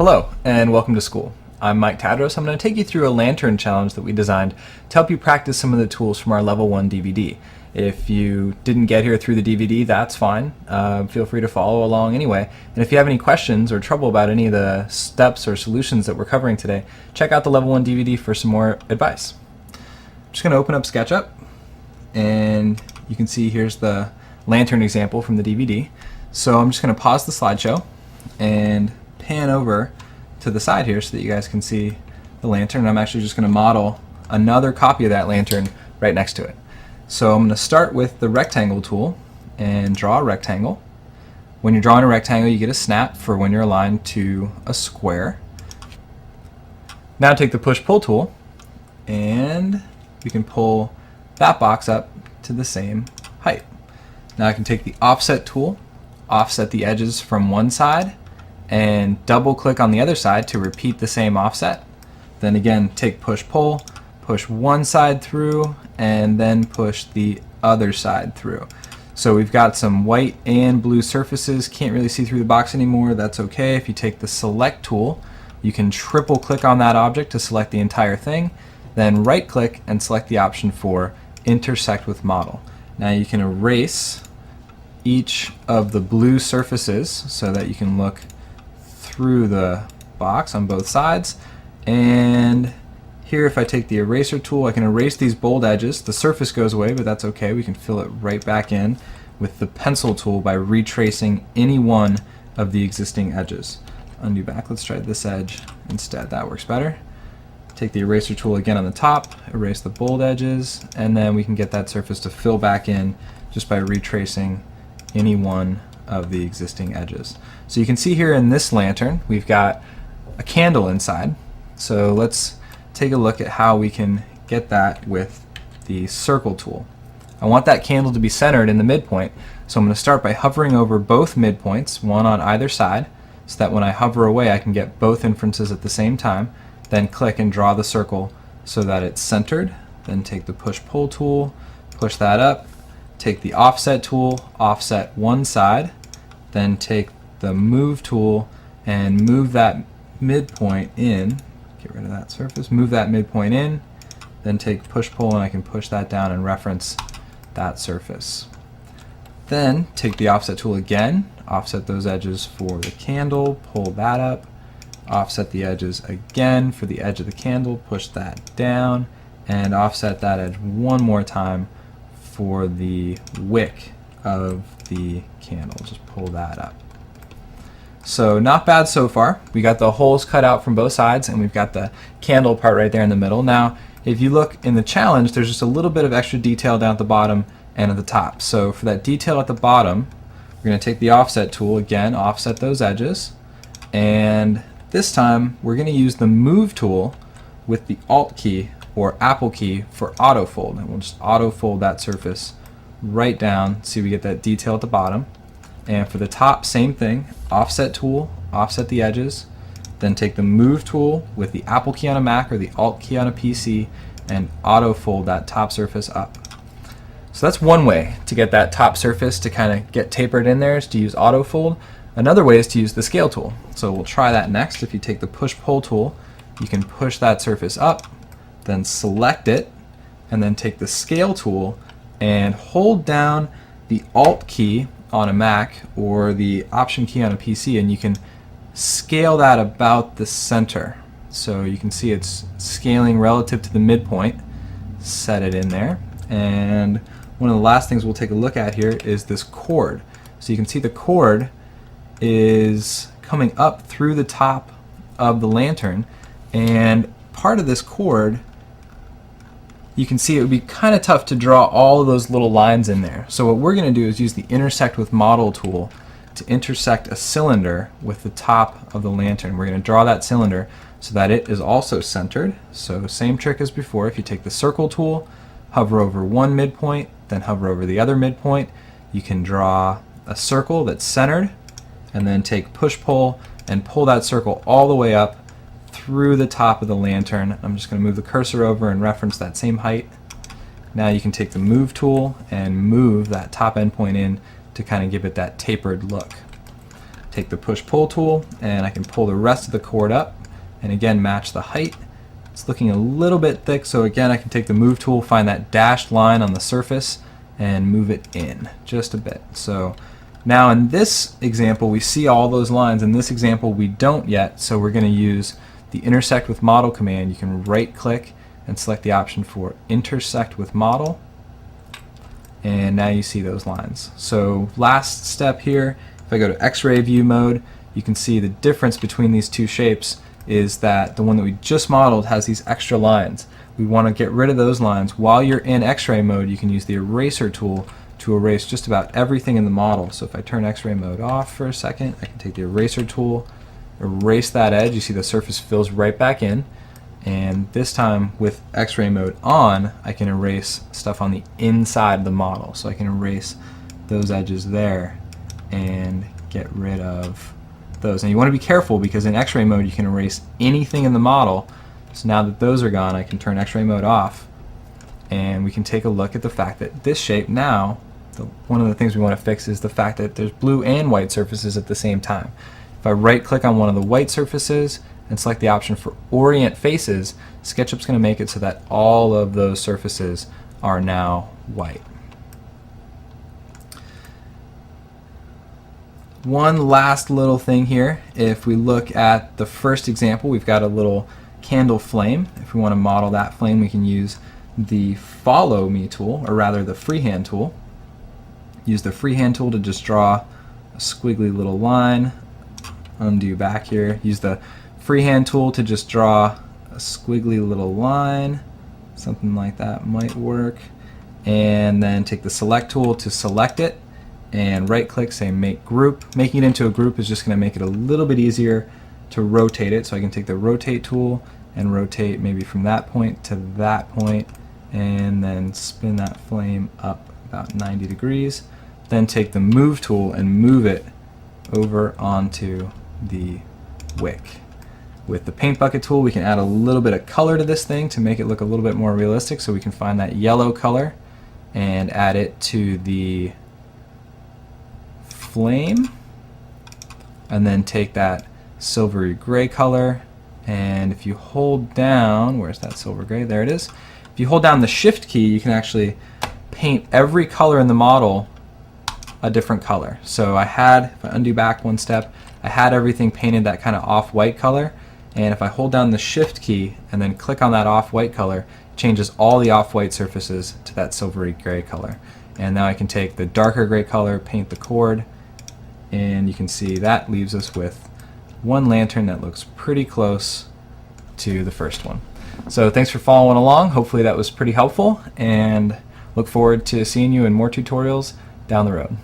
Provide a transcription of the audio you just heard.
Hello, and welcome to school. I'm Mike Tadros. I'm going to take you through a lantern challenge that we designed to help you practice some of the tools from our Level 1 DVD. If you didn't get here through the DVD, that's fine. Feel free to follow along anyway. And if you have any questions or trouble about any of the steps or solutions that we're covering today, check out the Level 1 DVD for some more advice. I'm just going to open up Sketchup, and you can see here's the lantern example from the DVD. So I'm just going to pause the slideshow and pan over to the side here so that you guys can see the lantern. I'm actually just going to model another copy of that lantern right next to it. So I'm going to start with the rectangle tool and draw a rectangle. When you're drawing a rectangle, you get a snap for when you're aligned to a square. Now take the push-pull tool and you can pull that box up to the same height. Now I can take the offset tool, offset the edges from one side, and double click on the other side to repeat the same offset. Then again, take push-pull, push one side through, and then push the other side through. So we've got some white and blue surfaces. Can't really see through the box anymore. That's okay. If you take the select tool, you can triple click on that object to select the entire thing, then right click and select the option for intersect with model. Now you can erase each of the blue surfaces so that you can look through the box on both sides. And here, if I take the eraser tool, I can erase these bold edges. The surface goes away, but that's okay. We can fill it right back in with the pencil tool by retracing any one of the existing edges. Undo back. Let's try this edge instead. That works better. Take the eraser tool again on the top, erase the bold edges, and then we can get that surface to fill back in just by retracing any one of the existing edges. So you can see here in this lantern we've got a candle inside. So let's take a look at how we can get that with the circle tool. I want that candle to be centered in the midpoint, so I'm going to start by hovering over both midpoints, one on either side, so that when I hover away I can get both inferences at the same time. Then click and draw the circle so that it's centered. Then take the push-pull tool, push that up, take the offset tool, offset one side, then take the move tool and move that midpoint in. Get rid of that surface, move that midpoint in, then take push-pull and I can push that down and reference that surface. Then take the offset tool again, offset those edges for the candle, pull that up, offset the edges again for the edge of the candle, push that down, and offset that edge one more time for the wick of the candle. Just pull that up. So not bad so far. We got the holes cut out from both sides and we've got the candle part right there in the middle. Now if you look in the challenge, there's just a little bit of extra detail down at the bottom and at the top. So for that detail at the bottom, we're going to take the offset tool again, offset those edges, and this time we're going to use the move tool with the Alt key or Apple key for auto fold, and we'll just auto fold that surface right down. See, we get that detail at the bottom. And for the top, same thing, offset tool, offset the edges, then take the move tool with the Apple key on a Mac or the Alt key on a PC and auto fold that top surface up. So that's one way to get that top surface to kind of get tapered in there, is to use auto fold. Another way is to use the scale tool. So we'll try that next. If you take the push-pull tool, you can push that surface up, then select it, and then take the scale tool and hold down the Alt key on a Mac or the Option key on a PC, and you can scale that about the center. So you can see it's scaling relative to the midpoint. Set it in there. And one of the last things we'll take a look at here is this chord. So you can see the chord is coming up through the top of the lantern, and part of this chord, you can see it would be kind of tough to draw all of those little lines in there. So what we're going to do is use the intersect with model tool to intersect a cylinder with the top of the lantern. We're going to draw that cylinder so that it is also centered. So same trick as before. If you take the circle tool, hover over one midpoint, then hover over the other midpoint, you can draw a circle that's centered, and then take push-pull and pull that circle all the way up through the top of the lantern. I'm just going to move the cursor over and reference that same height. Now you can take the move tool and move that top end point in to kind of give it that tapered look. take the push-pull tool, and I can pull the rest of the cord up, and again match the height. It's looking a little bit thick, so again I can take the move tool, find that dashed line on the surface, and move it in just a bit. So now in this example we see all those lines. In this example we don't yet, so we're going to use the intersect with model command. You can right click and select the option for intersect with model, and now you see those lines. So last step here, if I go to X-ray view mode, you can see the difference between these two shapes is that the one that we just modeled has these extra lines. We want to get rid of those lines. While you're in X-ray mode, you can use the eraser tool to erase just about everything in the model. So if I turn X-ray mode off for a second, I can take the eraser tool, erase that edge. You see the surface fills right back in. And this time with X-ray mode on, I can erase stuff on the inside of the model. So I can erase those edges there and get rid of those. And you want to be careful because in X-ray mode you can erase anything in the model. So now that those are gone, I can turn X-ray mode off, and we can take a look at the fact that this shape now, one of the things we want to fix is the fact that there's blue and white surfaces at the same time. If I right click on one of the white surfaces and select the option for orient faces, SketchUp's going to make it so that all of those surfaces are now white. One last little thing here, if we look at the first example, we've got a little candle flame. If we want to model that flame, we can use the follow me tool, or rather the freehand tool. Use the freehand tool to just draw a squiggly little line. Undo back here. Use the freehand tool to just draw a squiggly little line. Something like that might work. And then take the select tool to select it, and right click, say make group. Making it into a group is just going to make it a little bit easier to rotate it. So I can take the rotate tool and rotate maybe from that point to that point, and then spin that flame up about 90 degrees. Then take the move tool and move it over onto the wick. With the paint bucket tool we can add a little bit of color to this thing to make it look a little bit more realistic. So we can find that yellow color and add it to the flame, and then take that silvery gray color, and if you hold down, where's that silver gray? There it is. If you hold down the shift key, you can actually paint every color in the model a different color. So if I undo back one step, I had everything painted that kind of off-white color, and if I hold down the shift key and then click on that off-white color, it changes all the off-white surfaces to that silvery gray color. And now I can take the darker gray color, paint the cord, and you can see that leaves us with one lantern that looks pretty close to the first one. So thanks for following along. Hopefully that was pretty helpful, and look forward to seeing you in more tutorials down the road.